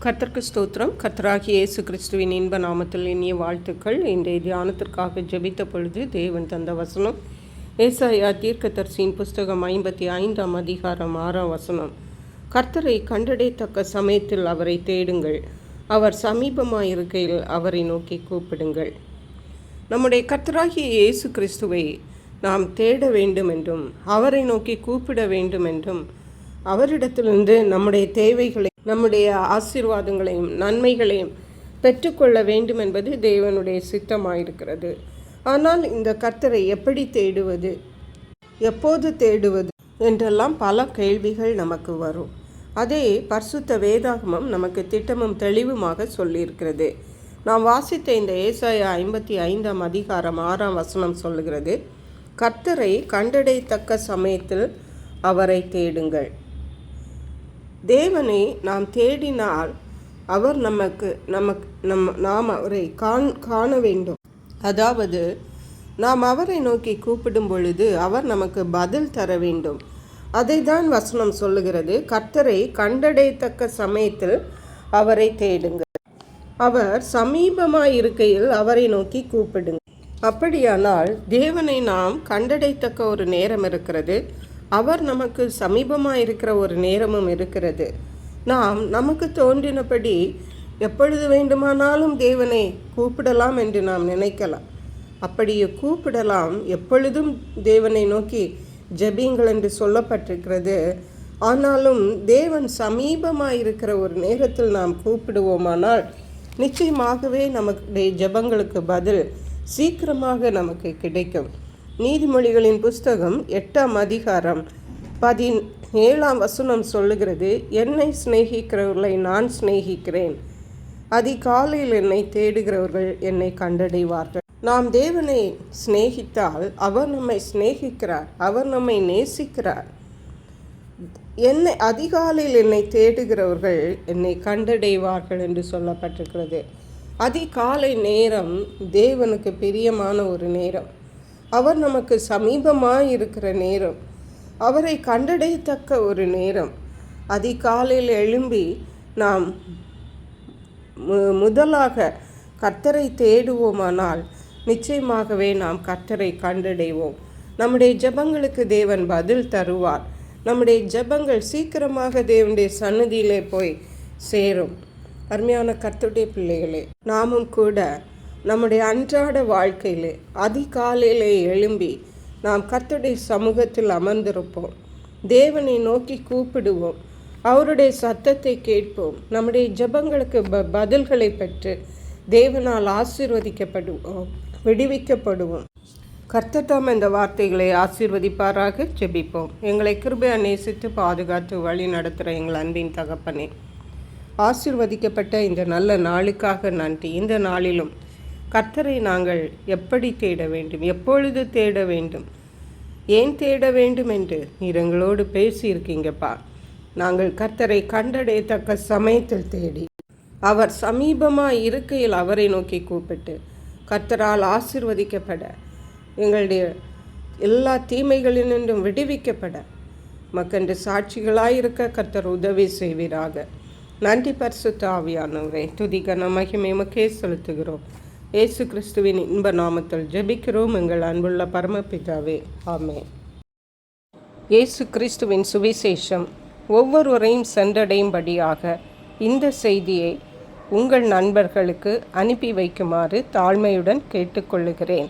கர்த்தருக்கு ஸ்தோத்திரம். கர்த்தராகிய இயேசு கிறிஸ்துவின் இன்ப நாமத்தில் இனிய வாழ்த்துக்கள். இன்றைய தியானத்திற்காக ஜெபித்த பொழுது தேவன் தந்த வசனம் ஏசாயா தீர்க்கதரிசியின் புஸ்தகம் 55ஆம் அதிகாரம் 6ஆம் வசனம். கர்த்தரை கண்டடையத்தக்க சமயத்தில் அவரை தேடுங்கள், அவர் சமீபமாயிருக்கையில் அவரை நோக்கி கூப்பிடுங்கள். நம்முடைய கர்த்தராகிய இயேசு கிறிஸ்துவை நாம் தேட வேண்டும் என்றும் அவரை நோக்கி கூப்பிட வேண்டும் என்றும் அவரிடத்திலிருந்து நம்முடைய தேவைகளை, நம்முடைய ஆசீர்வாதங்களையும் நன்மைகளையும் பெற்றுக்கொள்ள வேண்டும் என்பது தேவனுடைய சித்தமாயிருக்கிறது. ஆனால் இந்த கர்த்தரை எப்படி தேடுவது, எப்போது தேடுவது என்றெல்லாம் பல கேள்விகள் நமக்கு வரும். அதே பரிசுத்த வேதாகமம் நமக்கு திட்டமும் தெளிவுமாக சொல்லியிருக்கிறது. நாம் வாசித்த இந்த ஏசாயா 55ஆம் அதிகாரம் 6ஆம் வசனம் சொல்லுகிறது, கர்த்தரை கண்டடையத்தக்க சமயத்தில் அவரை தேடுங்கள். தேவனை நாம் தேடினால் அவர் நாம் அவரை காண வேண்டும். அதாவது நாம் அவரை நோக்கி கூப்பிடும் பொழுது அவர் நமக்கு பதில் தர வேண்டும். அதை தான் வசனம் சொல்லுகிறது, கர்த்தரை கண்டடையத்தக்க சமயத்தில் அவரை தேடுங்கள், அவர் சமீபமாயிருக்கையில் அவரை நோக்கி கூப்பிடுங்கள். அப்படியானால் தேவனை நாம் கண்டடையத்தக்க ஒரு நேரம் இருக்கிறது, அவர் நமக்கு சமீபமாக இருக்கிற ஒரு நேரமும் இருக்கிறது. நாம் நமக்கு தோன்றினபடி எப்பொழுது வேண்டுமானாலும் தேவனை கூப்பிடலாம் என்று நாம் நினைக்கலாம். அப்படியே கூப்பிடலாம், எப்பொழுதும் தேவனை நோக்கி ஜெபியுங்கள் என்று சொல்லப்பட்டிருக்கிறது. ஆனாலும் தேவன் சமீபமாக இருக்கிற ஒரு நேரத்தில் நாம் கூப்பிடுவோமானால் நிச்சயமாகவே நமக்கு ஜெபங்களுக்கு பதில் சீக்கிரமாக நமக்கு கிடைக்கும். நீதிமொழிகளின் புஸ்தகம் 8ஆம் அதிகாரம் 17ஆம் வசனம் சொல்லுகிறது, என்னை சிநேகிக்கிறவர்களை நான் சிநேகிக்கிறேன், அதிகாலையில் என்னை தேடுகிறவர்கள் என்னை கண்டடைவார்கள். நாம் தேவனை சிநேகித்தால் அவர் நம்மை சிநேகிக்கிறார், அவர் நம்மை நேசிக்கிறார். அதிகாலையில் என்னை தேடுகிறவர்கள் என்னை கண்டடைவார்கள் என்று சொல்லப்பட்டிருக்கிறது. அதிகாலை நேரம் தேவனுக்கு பிரியமான ஒரு நேரம், அவர் நமக்கு சமீபமாக இருக்கிற நேரம், அவரை கண்டடையத்தக்க ஒரு நேரம். அதிகாலையில் எழும்பி நாம் முதலாக கர்த்தரை தேடுவோமானால் நிச்சயமாகவே நாம் கர்த்தரை கண்டடைவோம். நம்முடைய ஜெபங்களுக்கு தேவன் பதில் தருவார். நம்முடைய ஜெபங்கள் சீக்கிரமாக தேவனுடைய சந்நிதியிலே போய் சேரும். அருமையான கர்த்தருடைய பிள்ளைகளே, நாமும் கூட நம்முடைய அன்றாட வாழ்க்கையிலே அதிகாலையிலே எழும்பி நாம் கர்த்தருடைய சமூகத்தில் அமர்ந்திருப்போம், தேவனை நோக்கி கூப்பிடுவோம், அவருடைய சத்தத்தை கேட்போம், நம்முடைய ஜெபங்களுக்கு பதில்களை பெற்று தேவனால் ஆசீர்வதிக்கப்படுவோம், விடுவிக்கப்படுவோம். கர்த்தர் தாம் இந்த வார்த்தைகளை ஆசீர்வதிப்பாராக. ஜெபிப்போம். எங்களை கிருபையா நேசித்து பாதுகாத்து வழி நடத்துகிற எங்கள் அன்பின் தகப்பனே, ஆசீர்வதிக்கப்பட்ட இந்த நல்ல நாளுக்காக நன்றி. இந்த நாளிலும் கர்த்தரை நாங்கள் எப்படி தேட வேண்டும், எப்பொழுது தேட வேண்டும், ஏன் தேட வேண்டும் என்று நீர் எங்களோடு பேசியிருக்கீங்கப்பா. நாங்கள் கர்த்தரை கண்டடையத்தக்க சமயத்தில் தேடி அவர் சமீபமாக இருக்கையில் அவரை நோக்கி கூப்பிட்டு கர்த்தரால் ஆசீர்வதிக்கப்பட, எங்களுடைய எல்லா தீமைகளினின்றும் விடுவிக்கப்பட மக்கண்டு சாட்சிகளாயிருக்க கர்த்தர் உதவி செய்வீராக. நன்றி பரிசுத்த ஆவியானவரே, துதிகன மகிமை உமக்கே செலுத்துகிறோம். இயேசு கிறிஸ்துவின் இன்ப நாமத்தில் ஜெபிக்கிறோம் எங்கள் அன்புள்ள பரமபிதாவே, ஆமென். இயேசு கிறிஸ்துவின் சுவிசேஷம் ஒவ்வொருவரையும் சென்றடையும்படியாக இந்த செய்தியை உங்கள் நண்பர்களுக்கு அனுப்பி வைக்குமாறு தாழ்மையுடன் கேட்டுக்கொள்ளுகிறேன்.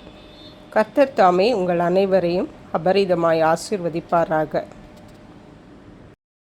கர்த்தர் தாமே உங்கள் அனைவரையும் அபரிதமாய் ஆசீர்வதிப்பாராக.